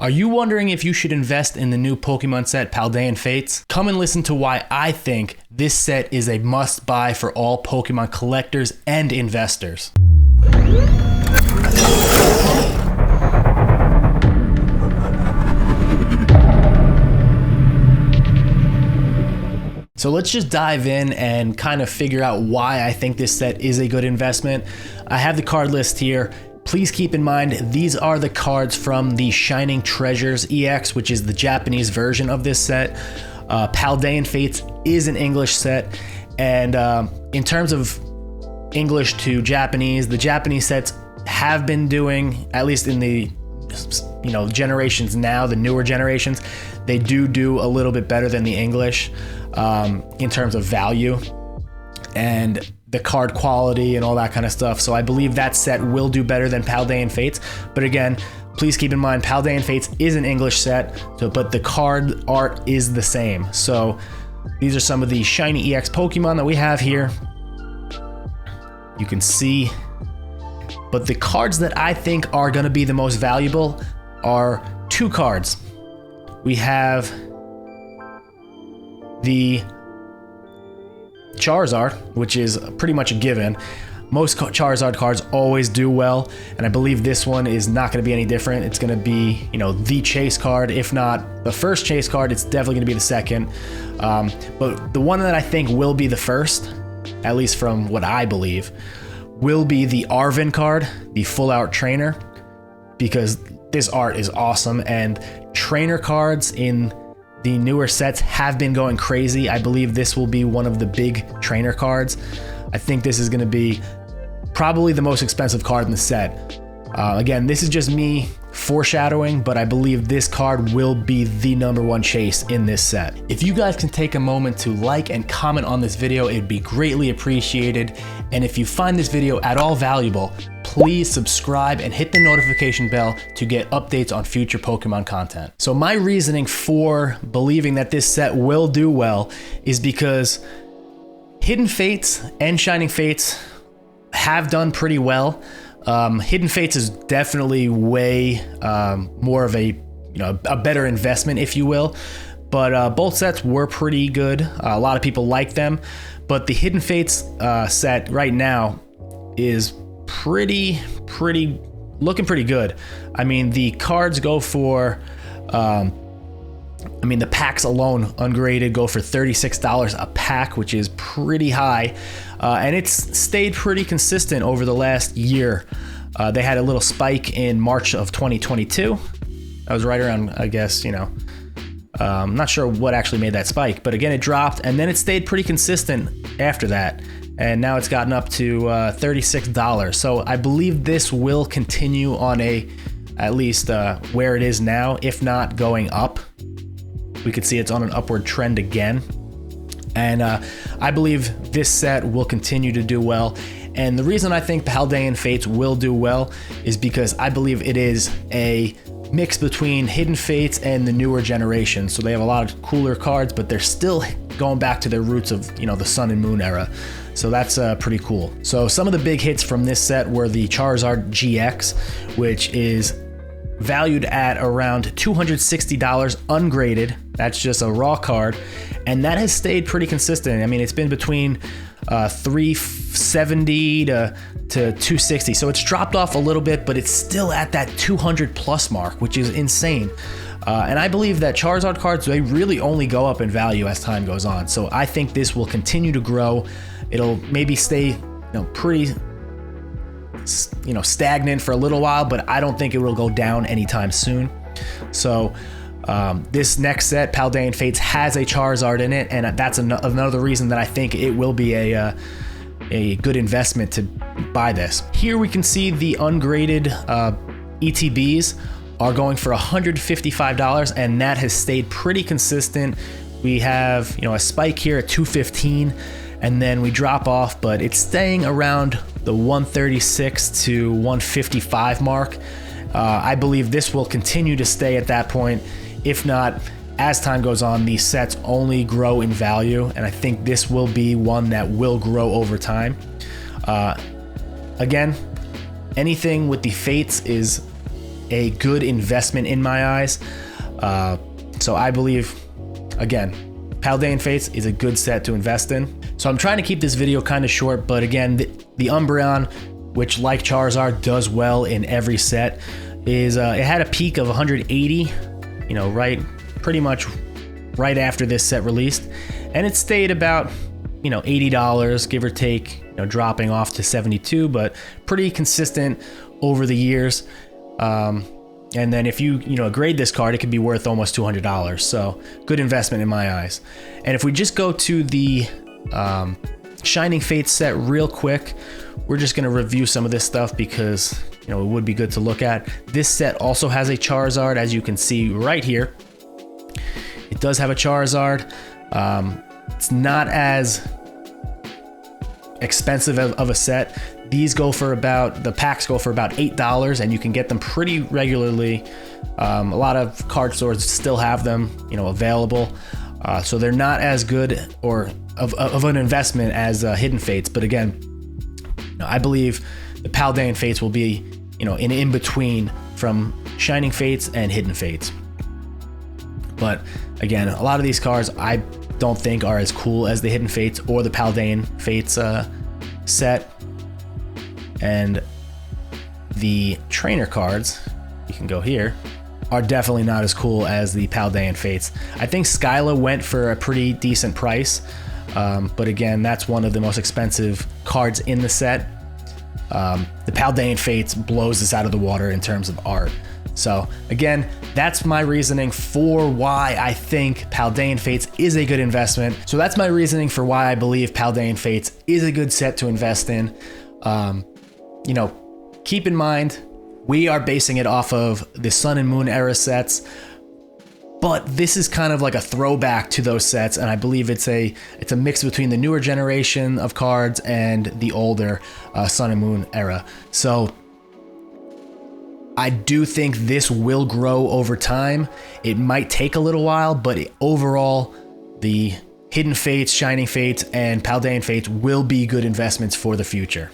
Are you wondering if you should invest in the new Pokemon set Paldean Fates? Come and listen to why I think this set is a must-buy for all Pokemon collectors and investors. So let's just dive in and kind of figure out why I think this set is a good investment. I have the card list here. Please keep in mind, these are the cards from the Shining Treasures EX, which is the Japanese version of this set. Paldean Fates is an English set, and in terms of English to Japanese, the Japanese sets have been doing, at least in the generations now, the newer generations, they do a little bit better than the English in terms of value and the card quality and all that kind of stuff. So I believe that set will do better than Paldean Fates. But again, please keep in mind, Paldean Fates is an English set, but the card art is the same. So these are some of the Shiny EX Pokemon that we have here. You can see, but the cards that I think are going to be the most valuable are two cards. We have the Charizard, which is pretty much a given. Most Charizard cards always do well, and I believe this one is not going to be any different. It's going to be, the chase card. If not the first chase card, it's definitely going to be the second. But the one that I think will be the first, at least from what I believe, will be the Arven card, the full art trainer, because this art is awesome, and trainer cards in the newer sets have been going crazy. I believe this will be one of the big trainer cards. I think this is going to be probably the most expensive card in the set. Again, this is just me foreshadowing, but I believe this card will be the #1 chase in this set. If you guys can take a moment to like and comment on this video, it'd be greatly appreciated. And if you find this video at all valuable, please subscribe and hit the notification bell to get updates on future Pokemon content. So my reasoning for believing that this set will do well is because Hidden Fates and Shining Fates have done pretty well. Hidden Fates is definitely way more of a better investment, if you will. But both sets were pretty good. A lot of people like them. But the Hidden Fates set right now is looking pretty good. I mean, the cards go for, the packs alone, ungraded, go for $36 a pack, which is pretty high. And it's stayed pretty consistent over the last year. They had a little spike in March of 2022. That was right around, I guess, I'm not sure what actually made that spike, but again, it dropped, and then it stayed pretty consistent after that. And now it's gotten up to $36. So I believe this will continue on at least where it is now, if not going up. We could see it's on an upward trend again. And I believe this set will continue to do well. And the reason I think Paldean Fates will do well is because I believe it is a mix between Hidden Fates and the newer generation. So they have a lot of cooler cards, but they're still going back to their roots of, the Sun and Moon era. So that's pretty cool. So some of the big hits from this set were the Charizard GX, which is valued at around $260 ungraded. That's just a raw card, and that has stayed pretty consistent. I mean, it's been between $370 to $260, so it's dropped off a little bit, but it's still at that 200 plus mark, which is insane. And I believe that Charizard cards, they really only go up in value as time goes on. So I think this will continue to grow. It'll maybe stay, pretty, stagnant for a little while, but I don't think it will go down anytime soon. So this next set, Paldean Fates, has a Charizard in it, and that's another reason that I think it will be a good investment to buy this. Here we can see the ungraded ETBs are going for $155, and that has stayed pretty consistent. We have, a spike here at $215, and then we drop off, but it's staying around the $136 to $155 mark. I believe this will continue to stay at that point. If not, as time goes on, these sets only grow in value, and I think this will be one that will grow over time. Again, anything with the Fates is a good investment in my eyes. So I believe, again, Paldean Fates is a good set to invest in. So I'm trying to keep this video kind of short, but again, the Umbreon, which like Charizard does well in every set, is it had a peak of 180, pretty much right after this set released, and it stayed about $80, give or take, dropping off to 72, but pretty consistent over the years. And then if you grade this card, it could be worth almost $200. So good investment in my eyes. And if we just go to the Shining Fates set real quick, we're just going to review some of this stuff because it would be good to look at. This set also has a Charizard, as you can see right here. It does have a Charizard. It's not as expensive of a set. These go for the packs go for about $8, and you can get them pretty regularly. A lot of card stores still have them, available. So they're not as good or of an investment as Hidden Fates. But again, I believe the Paldean Fates will be, an in-between from Shining Fates and Hidden Fates. But again, a lot of these cards I don't think are as cool as the Hidden Fates or the Paldean Fates set. And the trainer cards, you can go here, are definitely not as cool as the Paldean Fates. I think Skyla went for a pretty decent price, but again, that's one of the most expensive cards in the set. The Paldean Fates blows this out of the water in terms of art. So again, that's my reasoning for why I think Paldean Fates is a good investment. So that's my reasoning for why I believe Paldean Fates is a good set to invest in. Keep in mind, we are basing it off of the Sun and Moon era sets, but this is kind of like a throwback to those sets, and I believe it's a mix between the newer generation of cards and the older Sun and Moon era. So I do think this will grow over time. It might take a little while, but overall, the Hidden Fates, Shining Fates, and Paldean Fates will be good investments for the future.